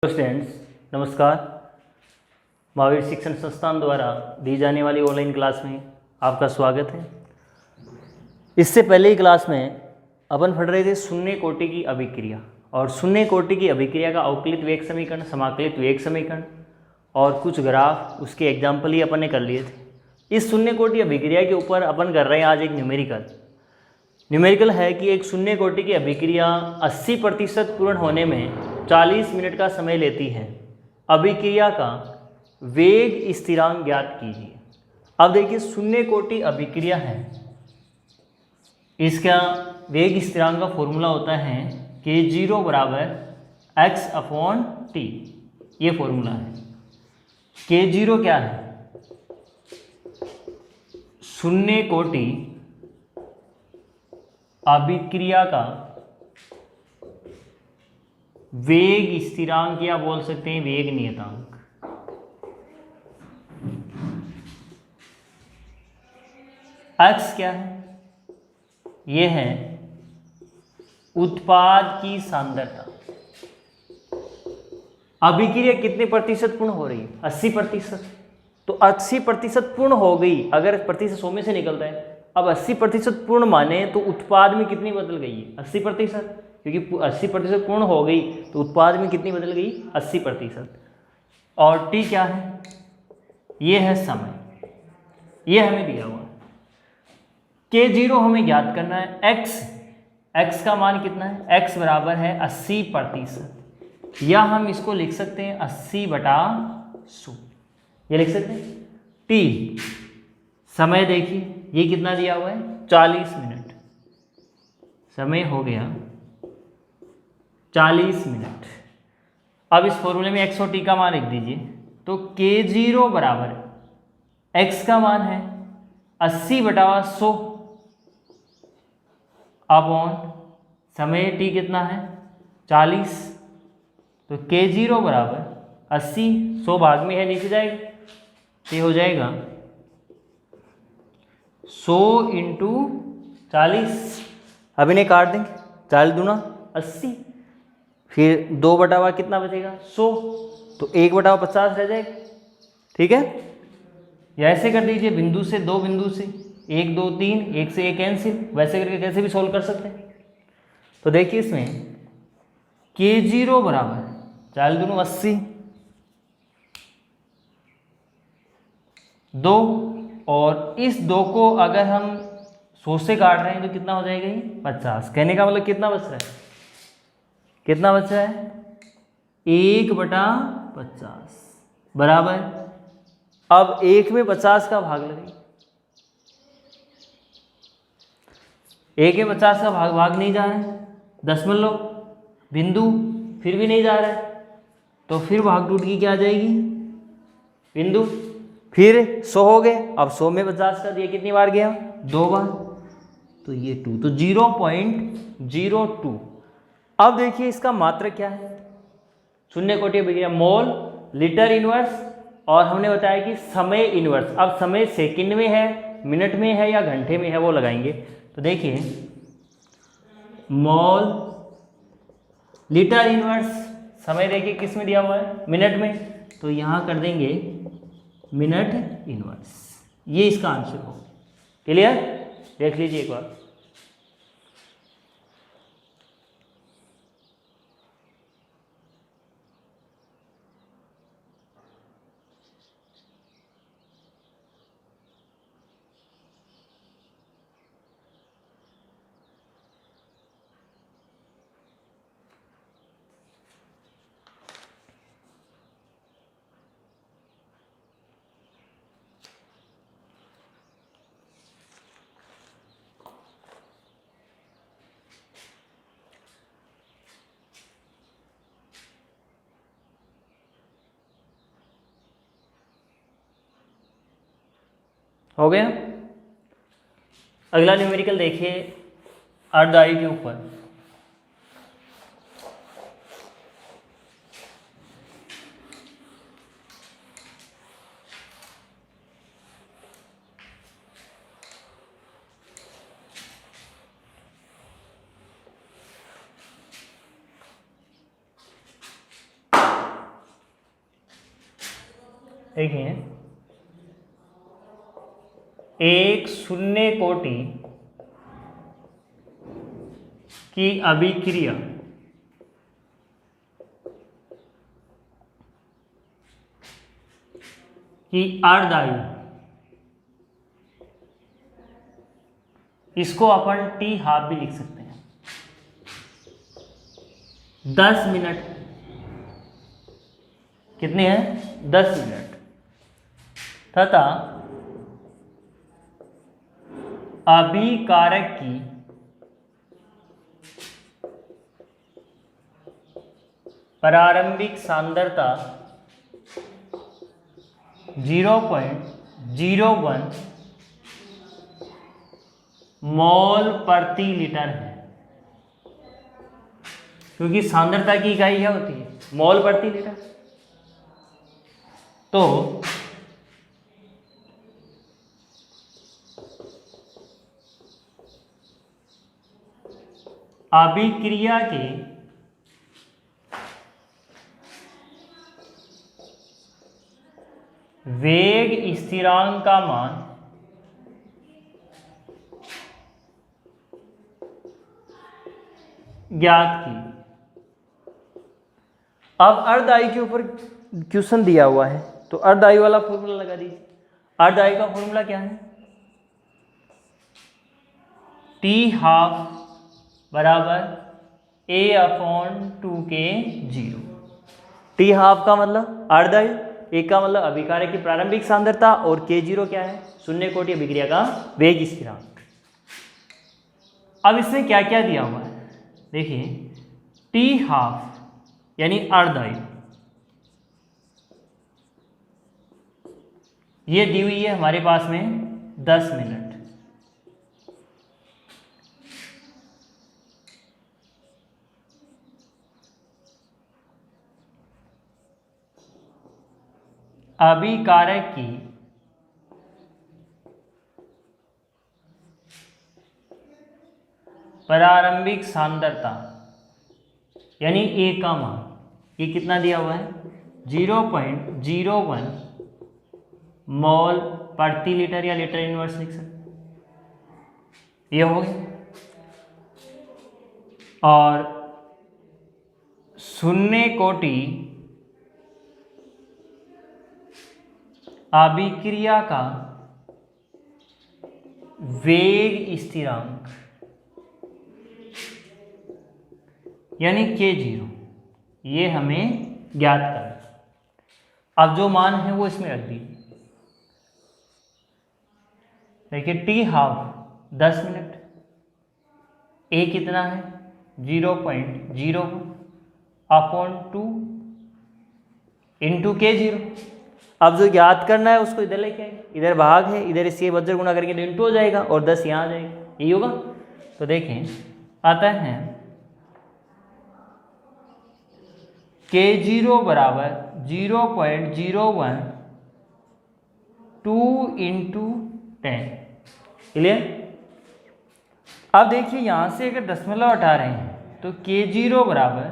Students नमस्कार। महावीर शिक्षण संस्थान द्वारा दी जाने वाली ऑनलाइन क्लास में आपका स्वागत है। इससे पहले ही क्लास में अपन पढ़ रहे थे शून्य कोटि की अभिक्रिया, और शून्य कोटि की अभिक्रिया का अवकलित वेग समीकरण, समाकलित वेग समीकरण और कुछ ग्राफ, उसके एग्जाम्पल ही अपन ने कर लिए थे। इस शून्य कोटि अभिक्रिया के ऊपर अपन कर रहे हैं आज एक न्यूमेरिकल है कि एक शून्य कोटि की अभिक्रिया 80% पूर्ण होने में 40 मिनट का समय लेती है। अभिक्रिया का वेग स्थिरांक ज्ञात कीजिए। अब देखिए शून्य कोटि अभिक्रिया है, इसका वेग स्थिरांक का फॉर्मूला होता है k0 बराबर x/t। ये फॉर्मूला है। k0 क्या है? शून्य कोटि अभिक्रिया का वेग स्थिरांक या बोल सकते हैं वेग नियतांक। x क्या है? यह है उत्पाद की सांद्रता। अभिक्रिया कितने प्रतिशत पूर्ण हो रही है? 80%। तो 80% पूर्ण हो गई, अगर प्रतिशत 100 में से निकलता है। अब 80% पूर्ण माने तो उत्पाद में कितनी बदल गई है? 80%, क्योंकि 80% पूर्ण हो गई तो उत्पाद में कितनी बदल गई? 80%। और t क्या है? ये है समय, ये हमें दिया हुआ है। k0 हमें ज्ञात करना है। x का मान कितना है? x बराबर है 80%, या हम इसको लिख सकते हैं 80/100, ये लिख सकते हैं। t समय देखिए, ये कितना दिया हुआ है? 40 मिनट। समय हो गया 40 मिनट। अब इस फॉर्मूले में x और t का मान लिख दीजिए। तो k0 बराबर x का मान है 80/100 अपॉन समय t कितना है? 40। तो k0 बराबर 80, 100 भाग में है, नीचे जाएगा, ये हो जाएगा 100 × 40। अब इन्हें काट देंगे, 40 दूना 80, फिर 2/, कितना बचेगा? 100। तो 1/50 रह जाएगा। ठीक है, या ऐसे कर दीजिए, बिंदु से दो बिंदु से 1 2 3, 1 से 1 कैंसिल, वैसे करके कैसे भी सोल्व कर सकते हैं। तो देखिए इसमें k0 बराबर 40 दूनी 80, 2, और इस 2 को अगर हम 100 से काट रहे हैं तो कितना हो जाएगा? ये 50। कहने का मतलब कितना बच रहा है? कितना बच रहा है? 1/50 बराबर। अब 1 में 50 का भाग लगे, 1 में 50 का भाग नहीं जा रहा है, दशमलव बिंदु फिर भी नहीं जा रहा है, तो फिर भाग टूट की क्या आ जाएगी? बिंदु। फिर 100 हो गए। अब 100 में 50 का, ये कितनी बार गया? 2 बार। तो ये 2, तो 0.02। अब देखिए इसका मात्रक क्या है? शून्य कोटि अभिक्रिया मोल, लीटर इनवर्स, और हमने बताया कि समय इनवर्स। अब समय सेकंड में है, मिनट में है या घंटे में है, वो लगाएंगे। तो देखिए मोल लीटर इनवर्स, समय देखिए किस में दिया हुआ है? मिनट में। तो यहाँ कर देंगे मिनट इनवर्स, ये इसका आंसर हो। क्लियर? देख लीजिए एक बार। हो गया। अगला न्यूमेरिकल देखिए अर्धआयु के ऊपर। देखिए एक शून्य कोटि की अभिक्रिया की अर्धआयु, इसको अपन टी हाफ भी लिख सकते हैं, 10 मिनट। कितने हैं? 10 मिनट। तथा अभिकारक की प्रारंभिक सांद्रता 0.01 मोल प्रति लीटर है, क्योंकि सांद्रता की इकाई क्या होती है? मोल प्रति लीटर। तो अभिक्रिया के वेग स्थिरांक का मान ज्ञात की। अब अर्धआयु के ऊपर क्वेश्चन दिया हुआ है, तो अर्धआयु वाला फॉर्मूला लगा दीजिए। अर्धआयु का फॉर्मूला क्या है? टी हाफ बराबर a/2k0। टी हाफ का मतलब अर्धआयु, ए का मतलब अभिकारक की प्रारंभिक सांद्रता, और k0 क्या है? शून्य कोटि अभिक्रिया का वेग स्थिरांक। अब इसमें क्या क्या दिया हुआ है देखिए, टी हाफ यानी अर्धआयु ये दी हुई है हमारे पास में 10 मिनट। अभिकारक की प्रारंभिक सांद्रता यानी ए का मान ये कितना दिया हुआ है? 0.01 मोल प्रति लीटर या लीटर इनवर्स लिख सकते, ये हो गया। और शून्य कोटि अभिक्रिया का वेग स्थिरांक यानी k0 ये हमें ज्ञात करना। अब जो मान है वो इसमें रख दीजिए। देखिए टी हाफ 10 मिनट, ए कितना है? 0.01/2 इंटू k0। अब जो ज्ञात करना है उसको इधर लेके आएंगे, इधर भाग है, इधर इससे वज्र गुणा करेंगे तो इंटू हो जाएगा और 10 यहाँ आ जाएगा, यही होगा। तो देखें आता है k0 बराबर 0.012 इंटू 10। क्लियर? अब देखिए यहाँ से अगर दशमलव हटा रहे हैं तो k0 बराबर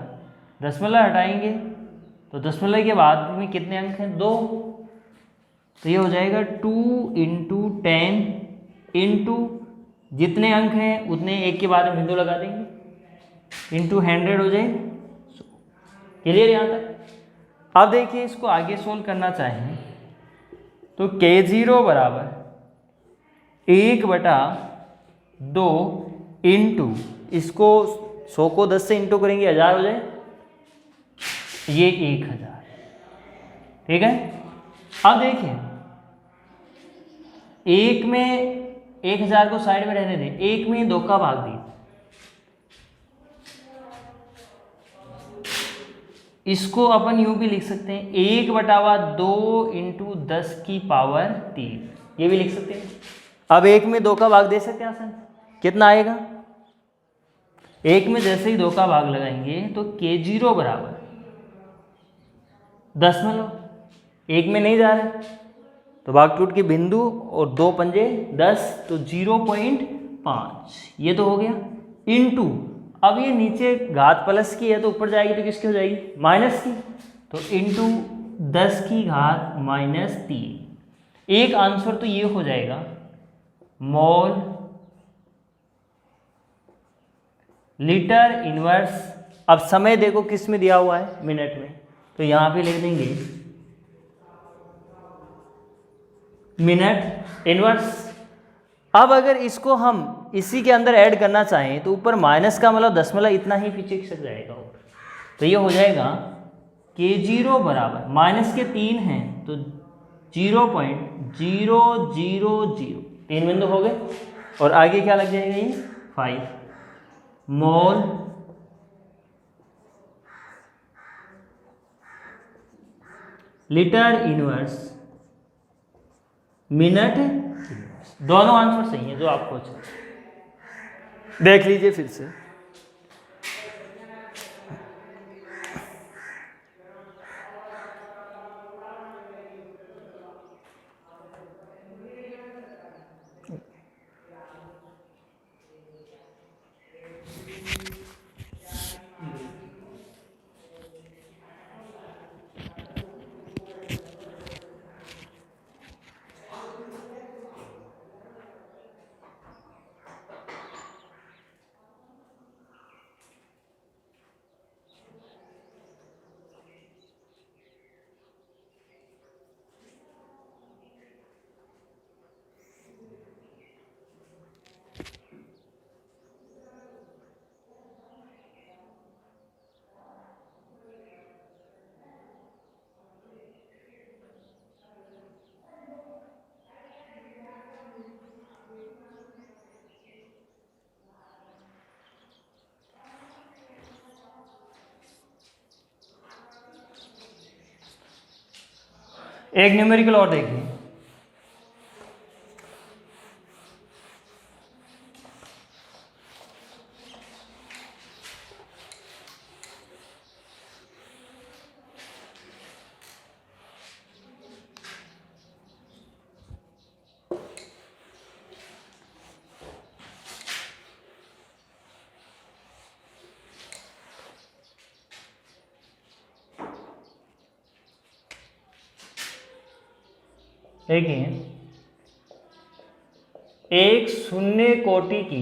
दशमलव हटाएंगे तो दशमलव के बाद में कितने अंक हैं? 2। तो ये हो जाएगा 2 इंटू 10 इंटू जितने अंक हैं उतने एक के बाद में बिंदु लगा देंगे इंटू 100 हो जाएगा। क्लियर यहाँ तक? अब देखिए इसको आगे सोल्व करना चाहें तो k0 बराबर 1/2 इंटू इसको 100 को 10 से इंटू करेंगे 1000 हो जाए, ये 1000। ठीक है? अब देखिए एक में 1000 को साइड में रहने दें, एक में 2 का भाग दिए, इसको अपन यूं भी लिख सकते हैं 1/2 इंटू 10 की पावर 3, ये भी लिख सकते हैं। अब एक में 2 का भाग दे सकते हैं आसान, कितना आएगा? एक में जैसे ही 2 का भाग लगाएंगे तो k0 बराबर दशमलव, एक में नहीं जा रहा है तो भाग टूट के बिंदु और 2 पंजे 10 तो 0.5 ये तो हो गया इंटू, अब ये नीचे घात प्लस की है तो ऊपर जाएगी तो किसकी हो जाएगी? माइनस की, तो इंटू 10⁻³ एक आंसर तो ये हो जाएगा मोल लीटर इनवर्स। अब समय देखो किस में दिया हुआ है, मिनट में, तो यहाँ पे लिख देंगे मिनट इनवर्स। अब अगर इसको हम इसी के अंदर ऐड करना चाहें तो ऊपर माइनस का मतलब दशमलव इतना ही पीछे खिसक जाएगा, तो ये हो जाएगा k0 बराबर माइनस के 3 हैं तो 0.000, 3 बिंदु हो गए, और आगे क्या लग जाएगा ये 5 मोल लीटर इनवर्स मिनट। दोनों आंसर सही हैं जो आप पूछ रहे, देख लीजिए फिर से। एक न्यूमेरिकल और देखिए, देखिए एक शून्य कोटि की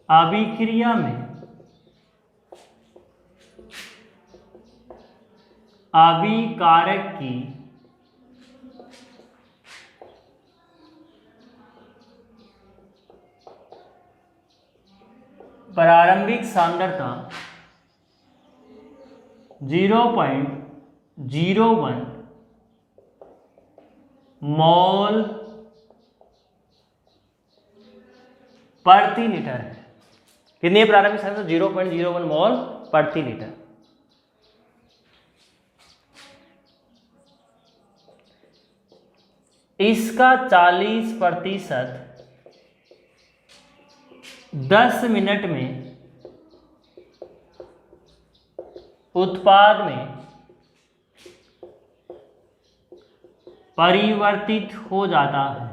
अभिक्रिया में अभिकारक की प्रारंभिक सांद्रता 0.01 मोल प्रति लीटर है। कितनी है प्रारंभिक सांद्रता? 0.01 मोल प्रति लीटर। इसका 40% 10 मिनट में उत्पाद में परिवर्तित हो जाता है।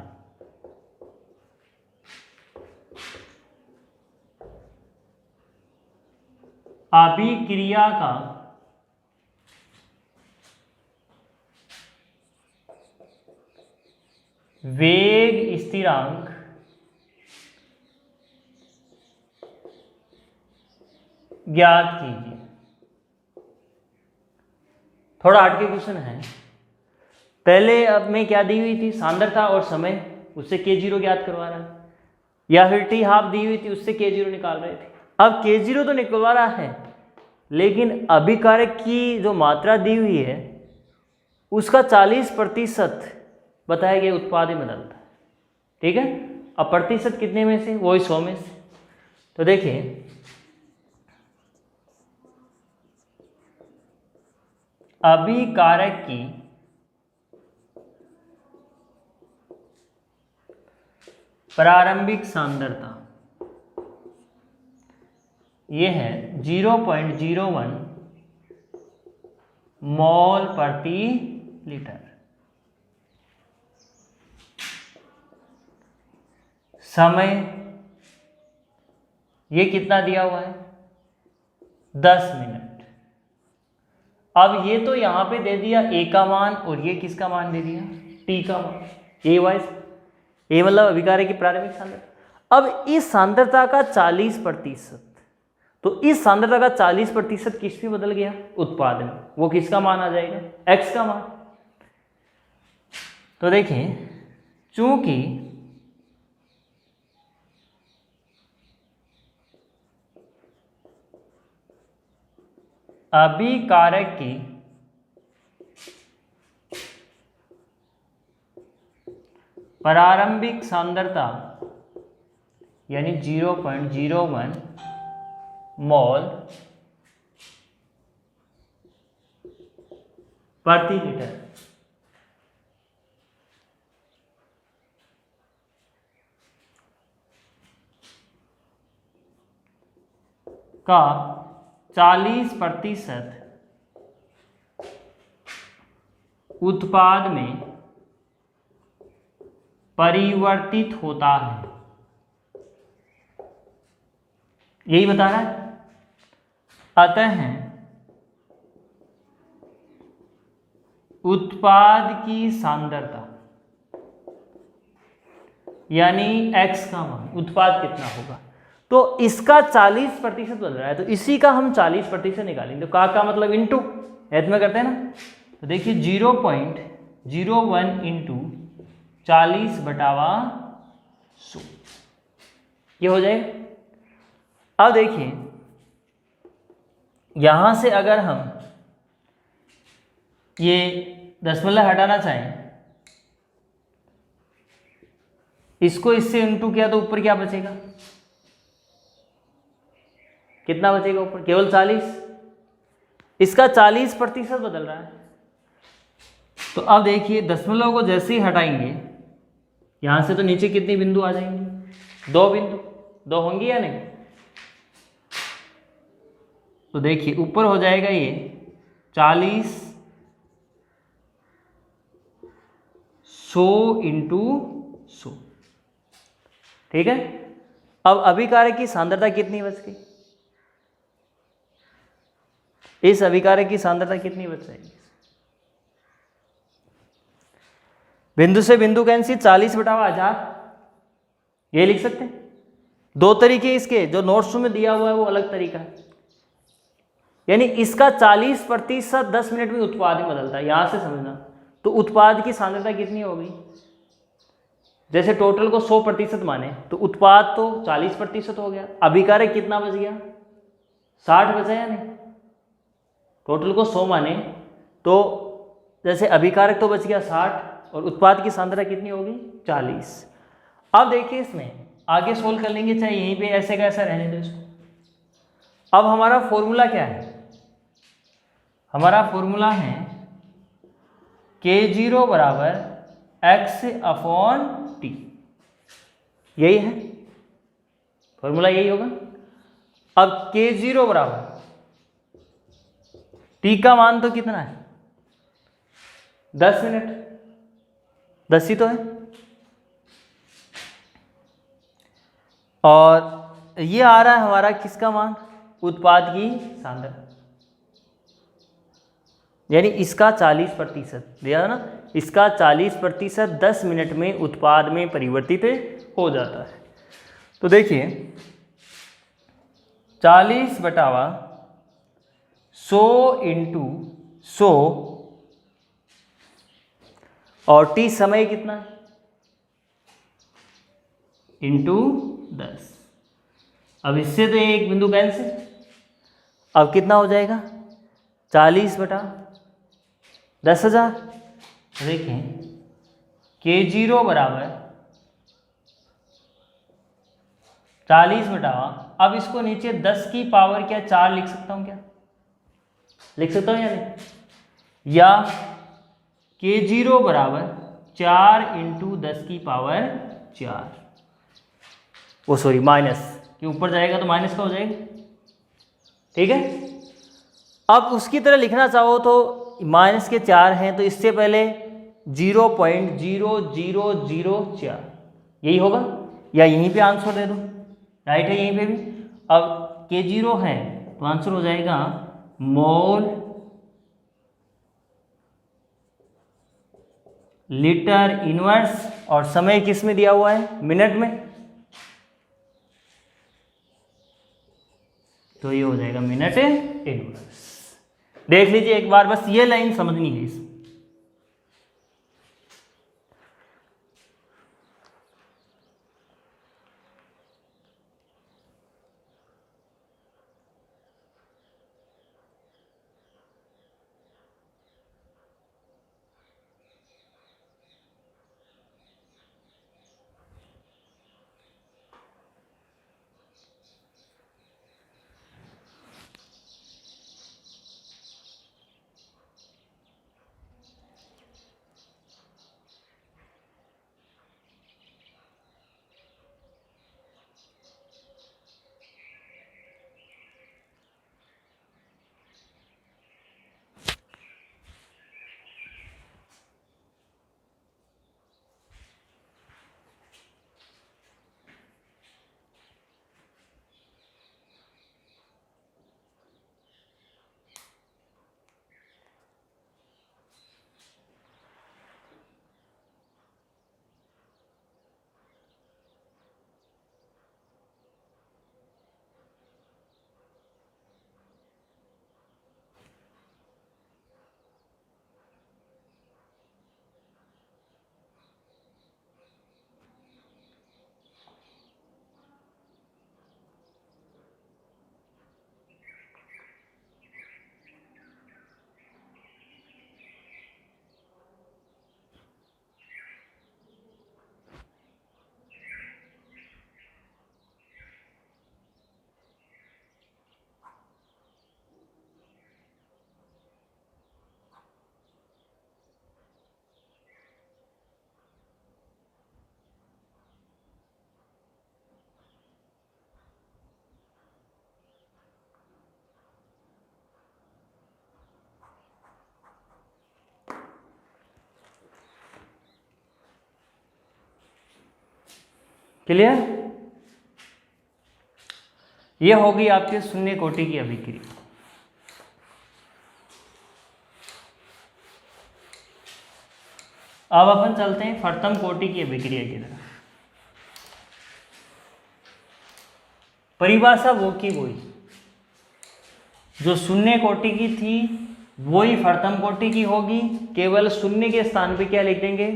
अभिक्रिया का वेग स्थिरांक ज्ञात कीजिए। थोड़ा हटके क्वेश्चन है। पहले अब में क्या दी हुई थी? सांद्रता और समय, उससे k0 ज्ञात करवा रहा है, या फिर t हाफ दी हुई थी उससे k0 निकाल रहे थे। अब k0 तो निकलवा रहा है, लेकिन अभिकारक की जो मात्रा दी हुई है उसका 40% बताया गया उत्पाद में बदलता है। ठीक है, अब प्रतिशत कितने में से? वही 100 में से। तो देखिए अभिकारक की प्रारंभिक सांद्रता ये है 0.01 मोल प्रति लीटर। समय ये कितना दिया हुआ है 10 मिनट। अब ये तो यहाँ पे दे दिया ए का मान और ये किसका मान दे दिया टी का मान, ए वाइज, ए मतलब अभिकारक की प्रारंभिक सांद्रता। अब इस सांद्रता का 40%, तो इस सांद्रता का 40% किस में बदल गया उत्पाद में, वो किसका मान आ जाएगा एक्स का मान। तो देखिए चूंकि अभिकारक की प्रारंभिक सांद्रता यानी 0.01 मोल प्रति लीटर का 40% उत्पाद में परिवर्तित होता है, यही बता रहा है। अतः उत्पाद की सांद्रता यानी x का मान, उत्पाद कितना होगा, तो इसका 40% बदल रहा है, तो इसी का हम 40% निकालेंगे। तो का मतलब इंटू ऐड में करते हैं ना, तो देखिए 0.01 इंटू 40/100 ये हो जाएगा। अब देखिए यहां से अगर हम ये दशमलव हटाना चाहें, इसको इससे इंटू किया तो ऊपर क्या बचेगा, कितना बचेगा ऊपर, केवल 40। इसका 40% बदल रहा है। तो अब देखिए दशमलव को जैसे ही हटाएंगे यहां से, तो नीचे कितनी बिंदु आ जाएंगी, 2 बिंदु, 2 होंगी या नहीं। तो देखिए ऊपर हो जाएगा ये 40 100 इंटू 100, ठीक है। अब अभिकारक की सांद्रता कितनी बच गई, इस अभिकारक की सांद्रता कितनी बच जाएगी, बिंदु से बिंदु कैंसिल 40/1000 ये लिख सकते हैं। 2 तरीके इसके, जो नोट्स में दिया हुआ है वो अलग तरीका है, यानी इसका 40% 10 मिनट में उत्पाद में बदलता है, यहां से समझना। तो उत्पाद की सांद्रता कितनी होगी, जैसे टोटल को 100% माने तो उत्पाद तो 40% हो गया, अभिकारक कितना बच गया 60 बचा या नहीं। टोटल को 100 माने तो जैसे अभिकारक तो बच गया 60 और उत्पाद की सांद्रता कितनी होगी 40। अब देखिए इसमें आगे सोल्व कर लेंगे, चाहे यहीं पे ऐसे का ऐसा रहने दो इसको। अब हमारा फॉर्मूला क्या है, हमारा फॉर्मूला है K0 बराबर x/t, यही है फॉर्मूला, यही होगा। अब K0 बराबर t का मान तो कितना है 10 मिनट, 10 ही तो है, और ये आ रहा है हमारा किसका मान, उत्पाद की सांद्रता, यानी इसका 40% दिया ना, इसका 40% 10 मिनट में उत्पाद में परिवर्तित हो जाता है। तो देखिए 40/100 इंटू 100 और t समय कितना है इंटू 10। अब इससे तो एक बिंदु कैंसिल, अब कितना हो जाएगा 40/10,000। देखें K0 बराबर 40/, अब इसको नीचे 10 की पावर क्या 4 लिख सकता हूँ, क्या लिख सकता हूँ या नहीं, या K0 बराबर 4 इंटू 10 की पावर 4, वो सॉरी माइनस के ऊपर जाएगा तो माइनस का हो जाएगा, ठीक है। अब उसकी तरह लिखना चाहो तो माइनस के 4 हैं, तो इससे पहले 0.0004 यही होगा, या यहीं पे आंसर दे दो, राइट है यहीं पे भी। अब K0 है तो आंसर हो जाएगा मोल लीटर इनवर्स, और समय किस में दिया हुआ है, मिनट में, तो ये हो जाएगा मिनट इनवर्स। देख लीजिए एक बार, बस ये लाइन समझनी है इसमें। क्लियर? ये होगी आपके शून्य कोटि की अभिक्रिया। अब अपन चलते हैं प्रथम कोटि की अभिक्रिया की तरफ। परिभाषा वो की वही, जो शून्य कोटि की थी वही प्रथम कोटि की होगी। केवल शून्य के स्थान पे क्या लिख देंगे,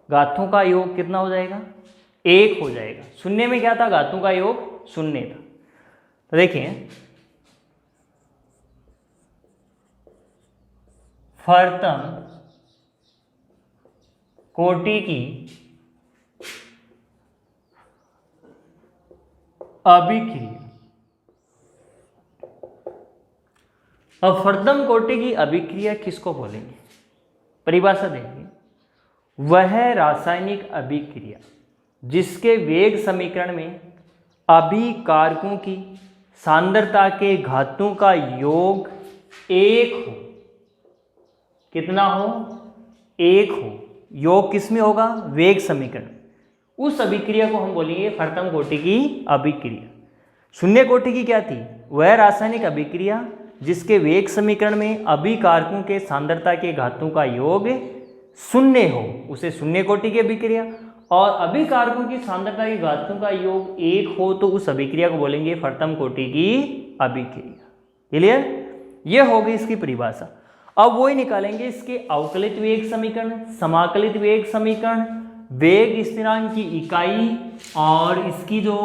घातों का योग कितना हो जाएगा, 1 हो जाएगा। शून्य में क्या था, घातों का योग 0 था। तो देखिए प्रथम कोटि की अभिक्रिया। अब प्रथम कोटि की अभिक्रिया किसको बोलेंगे, परिभाषा देंगे, वह रासायनिक अभिक्रिया जिसके वेग समीकरण में अभिकारकों की सांद्रता के घातों का योग 1 हो। कितना हो, 1 हो। योग किस में होगा, वेग समीकरण। उस अभिक्रिया को हम बोलेंगे प्रथम कोटि की अभिक्रिया। शून्य कोटि की क्या थी, वह रासायनिक अभिक्रिया जिसके वेग समीकरण में अभिकारकों के सांद्रता के घातों का योग 0 हो, उसे शून्य कोटि की अभिक्रिया। और अभिकारकों की सांद्रता के घातों का योग 1 हो तो उस अभिक्रिया को बोलेंगे प्रथम कोटि की अभिक्रिया। क्लियर? ये होगी इसकी परिभाषा। अब वही निकालेंगे इसके अवकलित वेग समीकरण, समाकलित वेग समीकरण, वेग स्थिरांक की इकाई और इसकी जो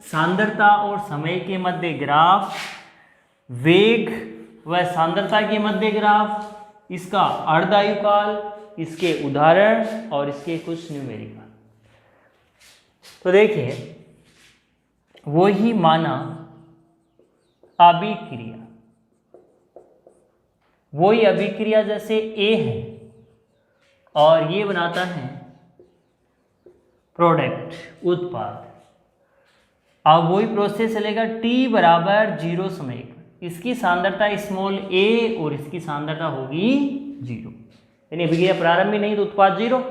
सांद्रता और समय के मध्य ग्राफ, वेग व सांद्रता के मध्य ग्राफ, इसका अर्धायुकाल, इसके उदाहरण और इसके कुछ न्यूमेरिकल। तो देखिए वही माना अभिक्रिया, वही अभिक्रिया जैसे A है और ये बनाता है प्रोडक्ट, उत्पाद। अब वही प्रोसेस चलेगा T बराबर 0 समय पर। इसकी सांद्रता स्मॉल a और इसकी सांद्रता होगी 0, यानी अभिक्रिया प्रारंभिक नहीं तो उत्पाद 0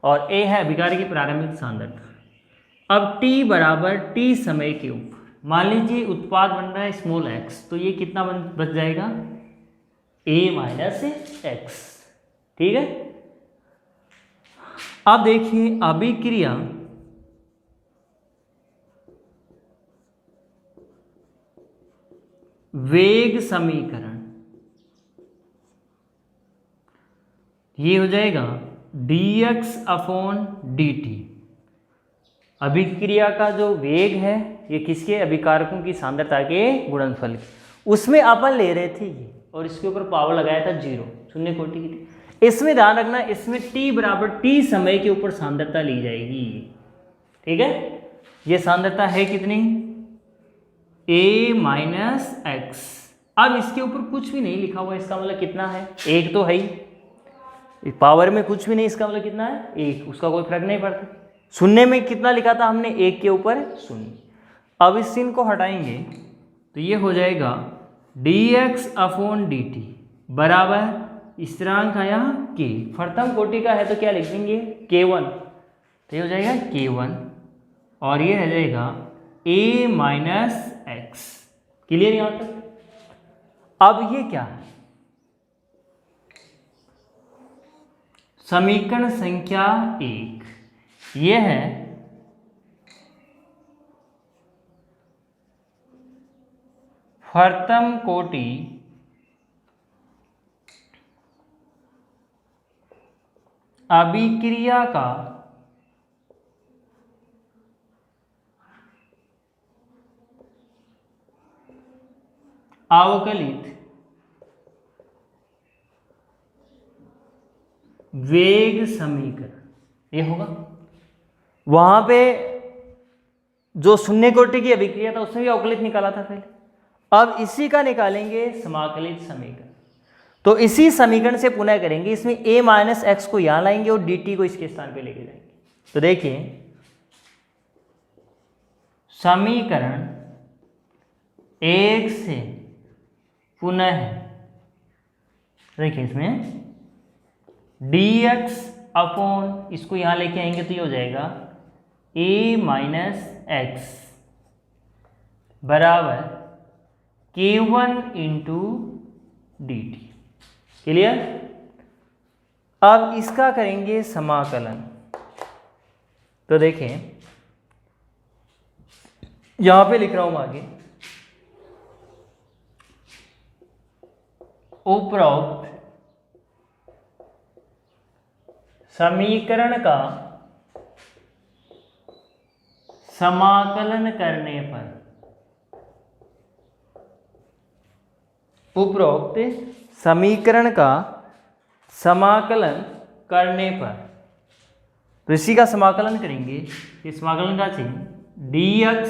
और a है अभिक्रिया की प्रारंभिक सांद्रता। अब t बराबर t समय के ऊपर मान लीजिए उत्पाद बन रहा है स्मॉल x, तो ये कितना बच जाएगा a माइनस एक्स। ठीक है, अब देखिए अभिक्रिया वेग समीकरण, ये हो जाएगा dx अपॉन dt। अभिक्रिया का जो वेग है ये किसके, अभिकारकों की सांद्रता के गुणनफल की, उसमें अपन ले रहे थे ये, और इसके ऊपर पावर लगाया था 0, शून्य कोटि की थी। इसमें ध्यान रखना, इसमें t बराबर t समय के ऊपर सांद्रता ली जाएगी। ठीक है, ये सांद्रता है कितनी, a माइनस एक्स। अब इसके ऊपर कुछ भी नहीं लिखा हुआ, इसका मतलब कितना है, एक तो है ही, पावर में कुछ भी नहीं, इसका मतलब कितना है, एक, उसका कोई फर्क नहीं पड़ता। शून्य में कितना लिखा था हमने, एक के ऊपर शून्य। अब इस चिन्ह को हटाएंगे तो ये हो जाएगा dx अपॉन dt बराबर स्थिरांक आया k, प्रथम कोटि का है तो क्या लिख देंगे k1, तो ये हो जाएगा k1 और ये रह जाएगा a माइनस एक्स। क्लियर यहाँ तक। अब ये क्या है, समीकरण संख्या 1, ये है प्रथम कोटि अभिक्रिया का अवकलित वेग समीकरण, ये होगा। वहां पे जो शून्य कोटि की अभिक्रिया था उसमें भी अवकलित निकाला था पहले, अब इसी का निकालेंगे समाकलित समीकरण। तो इसी समीकरण से पुनः करेंगे, इसमें a माइनस एक्स को यहां लाएंगे और dt को इसके स्थान पे लेके जाएंगे। तो देखिए समीकरण 1 से पुनः देखिए इसमें dx अपॉन, इसको यहाँ लेके आएंगे तो ये हो जाएगा a माइनस एक्स बराबर k1 into D T. Clear. अब इसका करेंगे समाकलन। तो देखें यहां पे लिख रहा हूं आगे, उपरोक्त समीकरण का समाकलन करने पर, उपरोक्त समीकरण का समाकलन करने पर, तो इसी का समाकलन करेंगे। इस समाकलन का चिन्ह dx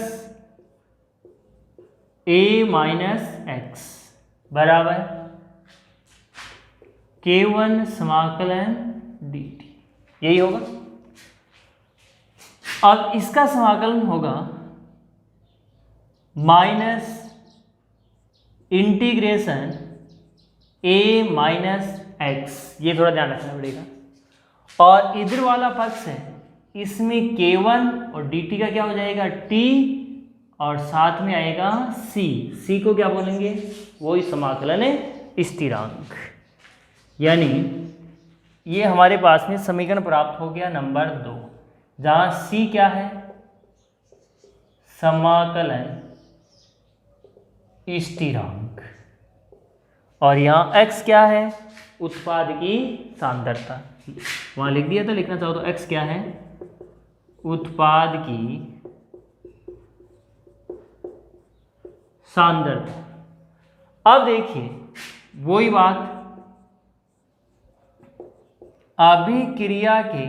a माइनस एक्स बराबर k1 समाकलन dt, यही होगा। अब इसका समाकलन होगा minus integration a minus x, ये थोड़ा ध्यान रखना पड़ेगा। और इधर वाला पक्ष है, इसमें k1 और dt का क्या हो जाएगा t, और साथ में आएगा c को क्या बोलेंगे, वही समाकलन है स्थिरांक। यानी ये हमारे पास में समीकरण प्राप्त हो गया नंबर 2, जहां c क्या है, समाकलन स्थिरांक, और यहाँ x क्या है, उत्पाद की सांद्रता। वहां लिख दिया था, लिखना चाहो तो x क्या है, उत्पाद की सांद्रता। अब देखिए वही बात, अभिक्रिया के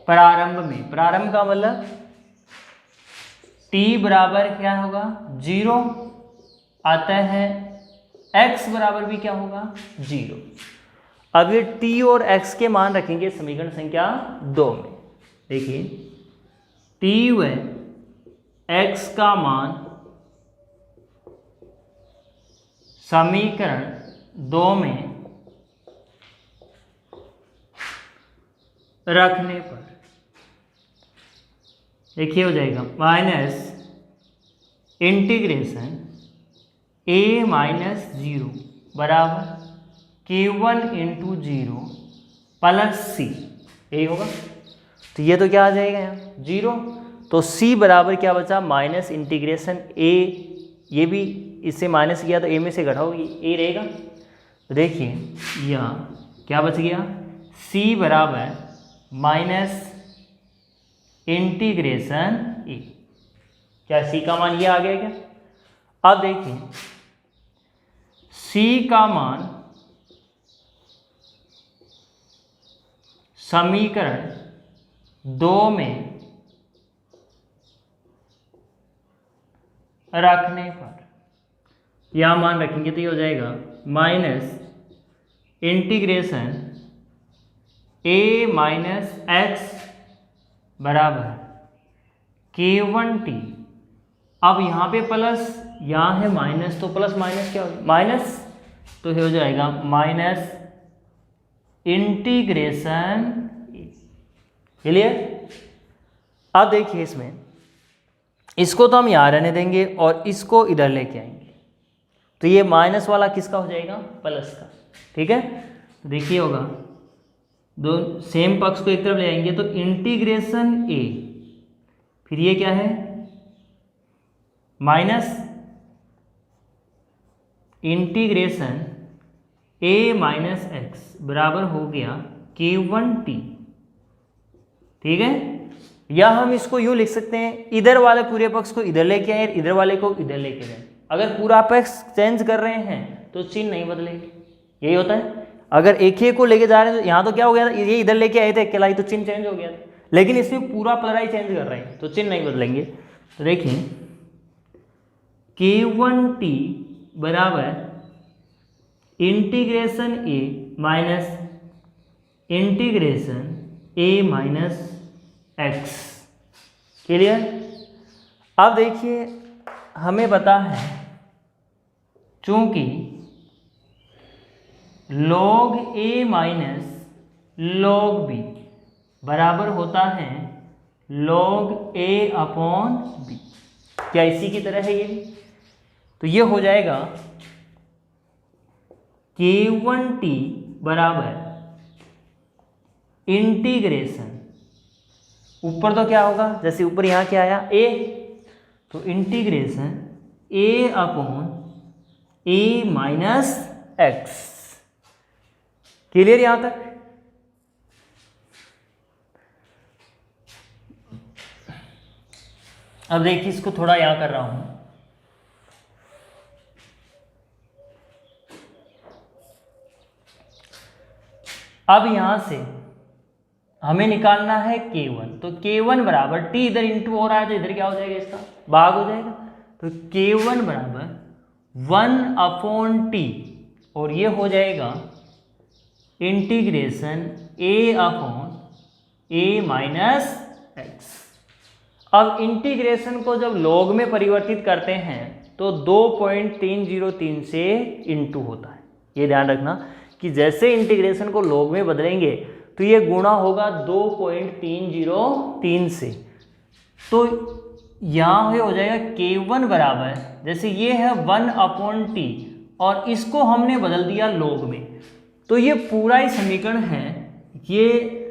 प्रारंभ में, प्रारंभ का मतलब t बराबर क्या होगा 0, अतः है x बराबर भी क्या होगा 0। अब ये t और x के मान रखेंगे समीकरण संख्या 2 में। देखिए t व x का मान समीकरण 2 में रखने पर देखिए हो जाएगा माइनस इंटीग्रेशन a माइनस 0 बराबर k1 इंटू 0 प्लस सी, यही होगा। तो ये तो क्या आ जाएगा यहाँ 0, तो c बराबर क्या बचा माइनस इंटीग्रेशन a, ये भी इससे माइनस किया तो a में से घटाओगे a रहेगा। तो देखिए यहाँ क्या बच गया c बराबर माइनस इंटीग्रेशन a, क्या c का मान ये आ गया क्या। अब देखिए c का मान समीकरण 2 में रखने पर यह मान रखेंगे तो ये हो जाएगा minus integration a minus x बराबर k1t। अब यहाँ पे प्लस, यहाँ है माइनस, तो प्लस माइनस क्या होगा माइनस, तो ये हो जाएगा माइनस इंटीग्रेशन। क्लियर। अब देखिए इसमें इसको तो हम यहाँ रहने देंगे और इसको इधर लेके आएंगे, तो ये माइनस वाला किसका हो जाएगा प्लस का। ठीक है, तो देखिए होगा दो सेम पक्ष को एक तरफ ले आएंगे तो इंटीग्रेशन a, फिर ये क्या है minus integration a minus x बराबर हो गया k1t। ठीक है, या हम इसको यूँ लिख सकते हैं इधर वाले पूरे पक्ष को इधर लेके आए, इधर वाले को इधर लेके जाए। अगर पूरा पक्ष चेंज कर रहे हैं तो चिन्ह नहीं बदलेंगे, यही होता है। अगर एक ही को लेके जा रहे हैं तो यहाँ तो क्या हो गया था, ये इधर लेके आए थे अकेला ही तो चिन्ह चेंज हो गया था, लेकिन इसमें पूरा पलड़ा चेंज कर रहे हैं तो चिन्ह नहीं बदलेंगे। तो देखिए k1t बराबर integration a minus integration a minus x. Clear. अब देखिए हमें पता है चूंकि log a minus log b बराबर होता है log a अपॉन b, क्या इसी की तरह है ये भी, तो ये हो जाएगा k1t बराबर इंटीग्रेशन, ऊपर तो क्या होगा जैसे ऊपर यहाँ क्या आया a, तो integration a upon a minus x. Clear यहाँ तक। अब देखिए इसको थोड़ा यहाँ कर रहा हूं, अब यहां से हमें निकालना है k1, तो k1 बराबर t इधर इंटू हो रहा है तो इधर क्या हो जाएगा इसका भाग हो जाएगा, तो k1 बराबर 1 अपॉन t और ये हो जाएगा integration a upon a minus x. अब इंटीग्रेशन को जब लॉग में परिवर्तित करते हैं तो 2.303 से इंटू होता है, ये ध्यान रखना कि जैसे इंटीग्रेशन को लॉग में बदलेंगे तो ये गुणा होगा 2.303 से, तो यहाँ हो जाएगा k1 बराबर जैसे ये है 1 अपॉन टी और इसको हमने बदल दिया लॉग में, तो ये पूरा ही समीकरण है ये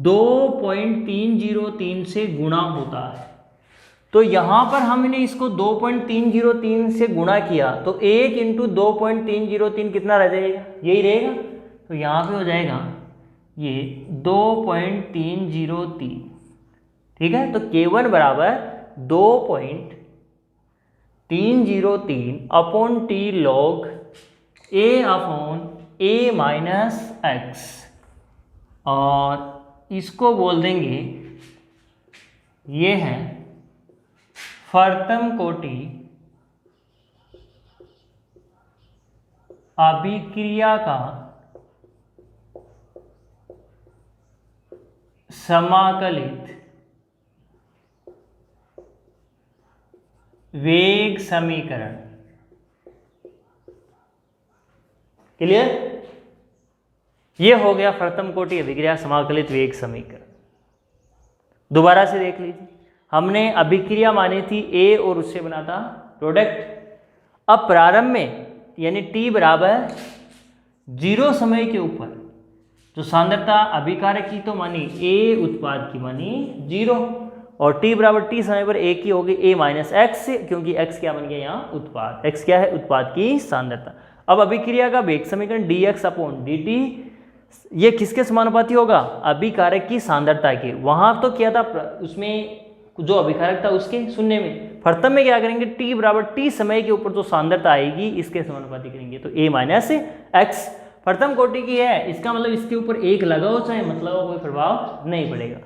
2.303 से गुणा होता है। तो यहाँ पर हमने इसको 2.303 से गुणा किया तो 1 इंटू 2.303 कितना रह जाएगा यही रहेगा, तो यहाँ पे हो जाएगा ये 2.303। ठीक है, तो k1 बराबर 2.303 upon T log a upon a minus x, और इसको बोल देंगे ये है प्रथम कोटि अभिक्रिया का समाकलित वेग समीकरण। क्लियर। ये हो गया प्रथम कोटि अभिक्रिया समाकलित वेग समीकरण। दोबारा से देख लीजिए, हमने अभिक्रिया मानी थी ए और उससे बना था प्रोडक्ट। अब प्रारंभ में यानी t बराबर 0 समय के ऊपर जो सांद्रता अभिकारक की तो मानी a, उत्पाद की मानी 0, और t बराबर t समय पर a की होगी a माइनस एक्स, क्योंकि x क्या बन गया यहाँ उत्पाद, x क्या है उत्पाद की सांद्रता। अब अभिक्रिया का वेग समीकरण dx अपॉन dt ये किसके समानुपाती होगा, अभिकारक की सांद्रता के। वहां तो क्या था उसमें जो अभिकारक था उसके शून्य में, प्रथम में क्या करेंगे t बराबर t समय के ऊपर जो सांद्रता आएगी इसके समानुपाती करेंगे, तो a माइनस एक्स प्रथम कोटि की है, इसका मतलब इसके ऊपर एक लगाओ चाहे मतलब कोई प्रभाव नहीं पड़ेगा।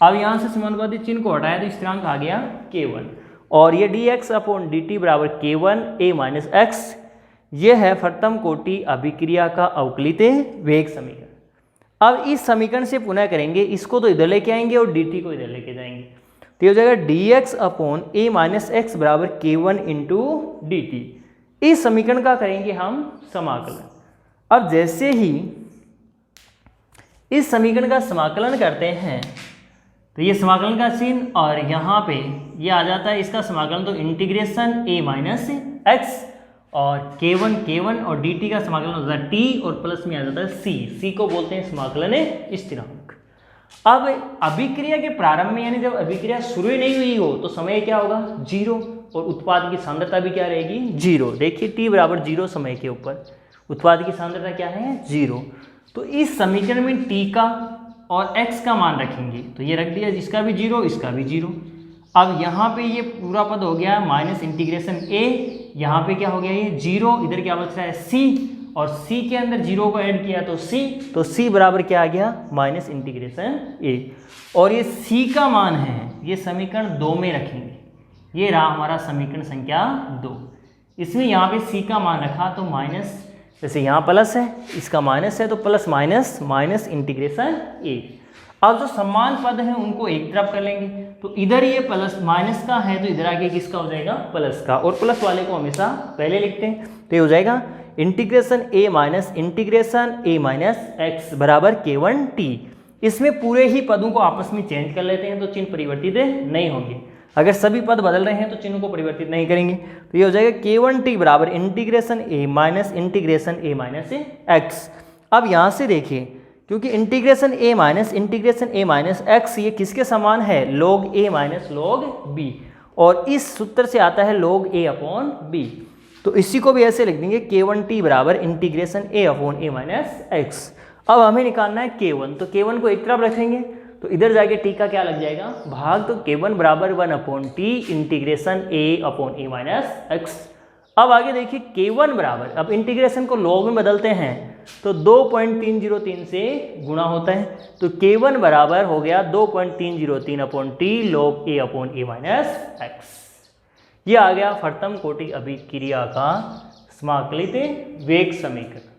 अब यहाँ से समानुपाती चिन्ह को हटाया तो स्थिरांक आ गया k1, और ये dx अपॉन dt बराबर k1 a माइनस एक्स, ये है प्रथम कोटि अभिक्रिया का अवकलित वेग समीकरण। अब इस समीकरण से पुनः करेंगे, इसको तो इधर लेके आएंगे और dt को इधर लेके जाएंगे, तो ये हो जाएगा dx upon a minus x बराबर k1 इंटू dt। इस समीकरण का करेंगे हम समाकलन। अब जैसे ही इस समीकरण का समाकलन करते हैं तो ये समाकलन का चिन्ह, और यहाँ पे ये आ जाता है इसका समाकलन, तो इंटीग्रेशन a माइनस एक्स और k1 और dt का समाकलन हो जाता है t, और प्लस में आ जाता है c को बोलते हैं समाकलन स्थिरांक। अब अभिक्रिया के प्रारंभ में यानी जब अभिक्रिया शुरू ही नहीं हुई हो तो समय क्या होगा 0, और उत्पाद की सांद्रता भी क्या रहेगी 0। देखिए t बराबर 0 समय के ऊपर उत्पाद की सांद्रता क्या है 0, तो इस समीकरण में t का और x का मान रखेंगे, तो ये रख दिया, जिसका भी 0 इसका भी 0। अब यहाँ पे ये पूरा पद हो गया माइनस इंटीग्रेशन a, यहाँ पे क्या हो गया ये 0, इधर क्या बच रहा है c, और c के अंदर 0 को ऐड किया तो c बराबर क्या आ गया माइनस इंटीग्रेशन a, और ये c का मान है ये समीकरण 2 में रखेंगे, ये रहा हमारा समीकरण संख्या 2। इसमें यहाँ पे c का मान रखा तो माइनस, जैसे यहाँ प्लस है इसका माइनस है तो plus minus minus integration a। अब जो समान पद हैं उनको एक तरफ कर लेंगे, तो इधर ये प्लस माइनस का है तो इधर आगे किसका हो जाएगा प्लस का, और प्लस वाले को हमेशा पहले लिखते हैं, तो ये हो जाएगा integration a minus integration a minus x बराबर k1 t। इसमें पूरे ही पदों को आपस में चेंज कर लेते हैं तो चिन्ह परिवर्तित नहीं होंगे, अगर सभी पद बदल रहे हैं तो चिन्ह को परिवर्तित नहीं करेंगे, तो ये हो जाएगा k1 t बराबर integration a minus integration a minus x. अब यहाँ से देखिए, क्योंकि इंटीग्रेशन a माइनस एक्स ये किसके समान है log a minus log b, और इस सूत्र से आता है log a अपॉन b, तो इसी को भी ऐसे लिख देंगे k1 t बराबर integration a upon a minus x. अब हमें निकालना है k1, तो k1 को एक तरफ रखेंगे तो इधर जाके t का क्या लग जाएगा भाग, तो k1 बराबर 1 upon T integration a upon a minus x. अब आगे देखिए k1 बराबर, अब इंटीग्रेशन को log में बदलते हैं तो 2.303 से गुणा होता है, तो k1 बराबर हो गया 2.303 upon T log a upon a minus x. ये आ गया प्रथम कोटि अभिक्रिया का समाकलित वेग समीकरण।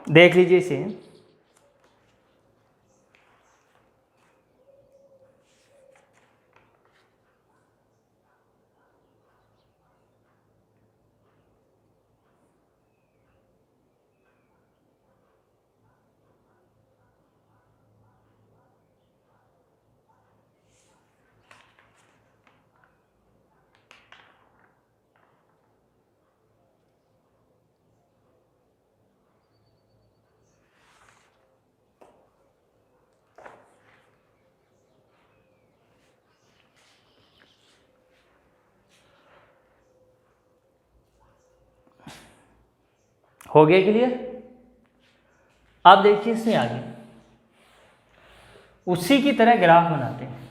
देख लीजिए इसे, हो गया क्लियर। अब देखिए इससे आगे उसी की तरह ग्राफ बनाते हैं।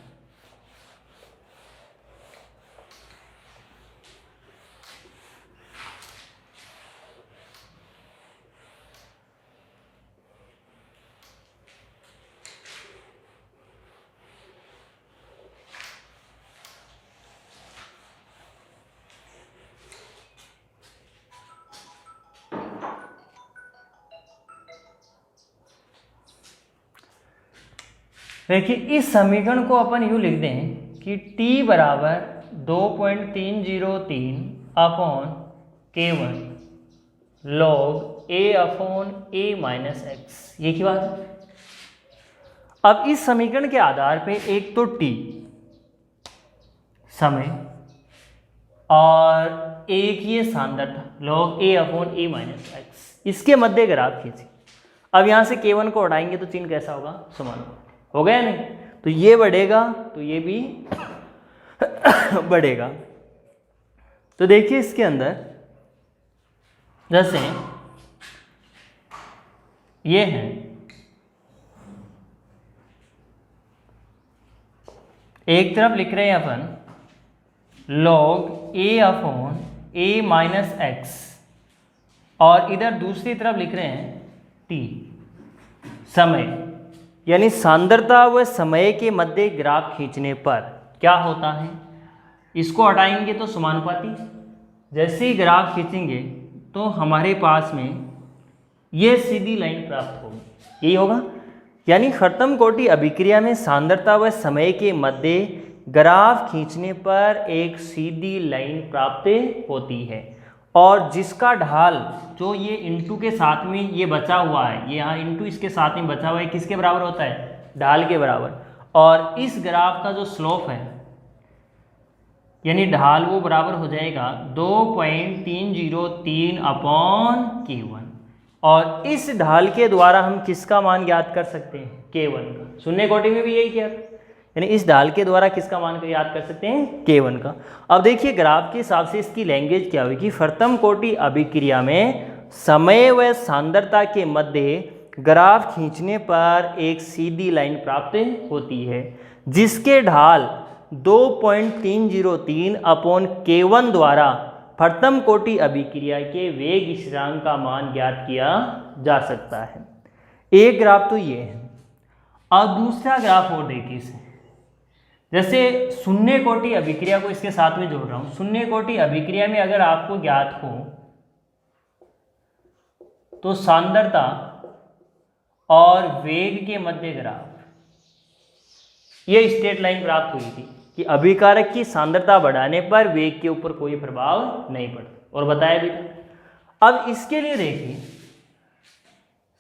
देखिए इस समीकरण को अपन यूँ लिख दें कि t बराबर 2.303 upon K1 log A upon A minus x, ये की बात है। अब इस समीकरण के आधार पे एक तो t समय और एक ये सांद्रता log A upon A minus x, इसके मध्य ग्राफ खींची। अब यहाँ से K1 को हटाएंगे तो चिन्ह कैसा होगा, समान हो गया नहीं, तो ये बढ़ेगा तो ये भी बढ़ेगा। तो देखिए इसके अंदर जैसे ये है, एक तरफ लिख रहे हैं अपन log A upon A minus x और इधर दूसरी तरफ लिख रहे हैं t समय, यानी सांद्रता व समय के मध्य ग्राफ खींचने पर क्या होता है, इसको हटाएंगे तो समानुपाती। जैसे ही ग्राफ खींचेंगे तो हमारे पास में ये सीधी लाइन प्राप्त होगी, यही होगा। यानी खत्म कोटि अभिक्रिया में सांद्रता व समय के मध्य ग्राफ खींचने पर एक सीधी लाइन प्राप्त होती है और जिसका ढाल जो ये इंटू के साथ में ये बचा हुआ है, ये यहाँ इंटू इसके साथ में बचा हुआ है, किसके बराबर होता है, ढाल के बराबर। और इस ग्राफ का जो स्लोप है यानी ढाल वो बराबर हो जाएगा 2.303 अपॉन K1 और इस ढाल के द्वारा हम किसका मान ज्ञात कर सकते हैं, K1 का। शून्य कोटि में भी यही किया था, यानी इस ढाल के द्वारा किसका मान को याद कर सकते हैं, K1 का। अब देखिए ग्राफ के हिसाब से इसकी लैंग्वेज क्या होगी, प्रथम कोटि अभिक्रिया में समय व सांद्रता के मध्य ग्राफ खींचने पर एक सीधी लाइन प्राप्त होती है जिसके ढाल 2.303 अपॉन K1 द्वारा प्रथम कोटि अभिक्रिया के वेग स्थिरांक का मान ज्ञात किया जा सकता है। एक ग्राफ तो ये है। अब दूसरा ग्राफ और देखिए इसे, जैसे शून्य कोटि अभिक्रिया को इसके साथ में जोड़ रहा हूं। शून्य कोटि अभिक्रिया में अगर आपको ज्ञात हो तो सांद्रता और वेग के मध्य ग्राफ, ये स्ट्रेट लाइन प्राप्त हुई थी कि अभिकारक की सांद्रता बढ़ाने पर वेग के ऊपर कोई प्रभाव नहीं पड़ता और बताया भी था। अब इसके लिए देखिए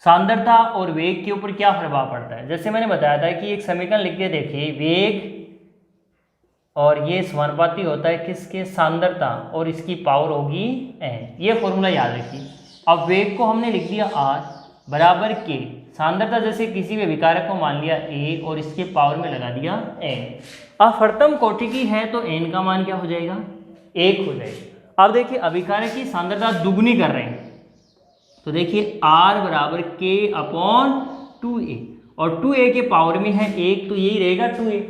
सांद्रता और वेग के ऊपर क्या प्रभाव पड़ता है। जैसे मैंने बताया था कि एक समीकरण लिख के देखिए, वेग और ये समानुपाती होता है किसके, सांद्रता, और इसकी पावर होगी n। ये फॉर्मूला याद रखिए। अब वेग को हमने लिख दिया r बराबर k, सांद्रता जैसे किसी भी विकारक को मान लिया a और इसके पावर में लगा दिया n। अब प्रथम कोटि की है तो n का मान क्या हो जाएगा, 1 हो जाएगा। अब देखिए अभिकारक की सांद्रता दुगनी कर रहे हैं तो देखिए r बराबर k अपॉन 2a और 2a के पावर में है 1 तो यही रहेगा 2a,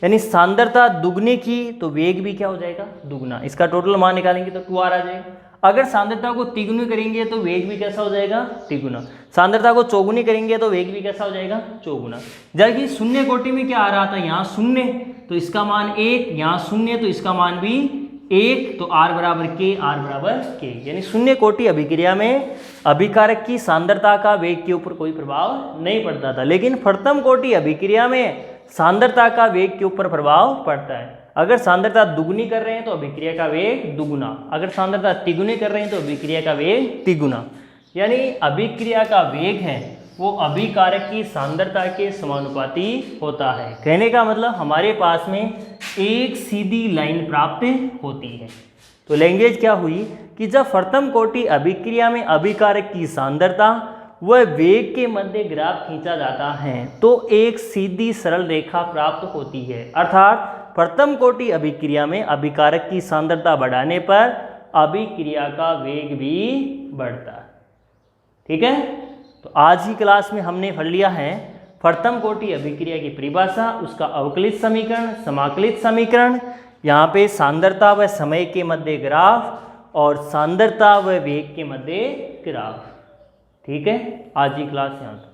यानी सांद्रता दुगनी की तो वेग भी क्या हो जाएगा, दुगना। इसका टोटल मान निकालेंगे तो 2r आ जाएगा। अगर सांद्रता को तिगुनी करेंगे तो वेग भी कैसा हो जाएगा, तिगुना। सांद्रता को चौगुनी करेंगे तो वेग भी कैसा हो जाएगा, चौगुना। जबकि शून्य कोटि में क्या आ रहा था, यहाँ शून्य तो इसका मान 1, यहाँ शून्य तो इसका मान भी 1, तो r बराबर k, यानी शून्य कोटि अभिक्रिया में अभिकारक की सांद्रता का वेग के ऊपर कोई प्रभाव नहीं पड़ता था, लेकिन प्रथम कोटि अभिक्रिया में सांद्रता का वेग के ऊपर प्रभाव पड़ता है। अगर सांद्रता दुगुनी कर रहे हैं तो अभिक्रिया का वेग दुगुना, अगर सांद्रता तिगुनी कर रहे हैं तो अभिक्रिया का वेग तिगुना। यानी अभिक्रिया का वेग है वो अभिकारक की सांद्रता के समानुपाती होता है। कहने का मतलब हमारे पास में एक सीधी लाइन प्राप्त होती है। तो लैंग्वेज क्या हुई कि जब प्रथम कोटि अभिक्रिया में अभिकारक की सांद्रता व वेग के मध्य ग्राफ खींचा जाता है तो एक सीधी सरल रेखा प्राप्त होती है, अर्थात प्रथम कोटि अभिक्रिया में अभिकारक की सांद्रता बढ़ाने पर अभिक्रिया का वेग भी बढ़ता है। ठीक है, तो आज की क्लास में हमने पढ़ लिया है प्रथम कोटि अभिक्रिया की परिभाषा, उसका अवकलित समीकरण, समाकलित समीकरण, यहाँ पे सांद्रता व समय के मध्य ग्राफ और सांद्रता व वेग के मध्य ग्राफ। ठीक है, आज की क्लास यहाँ तक।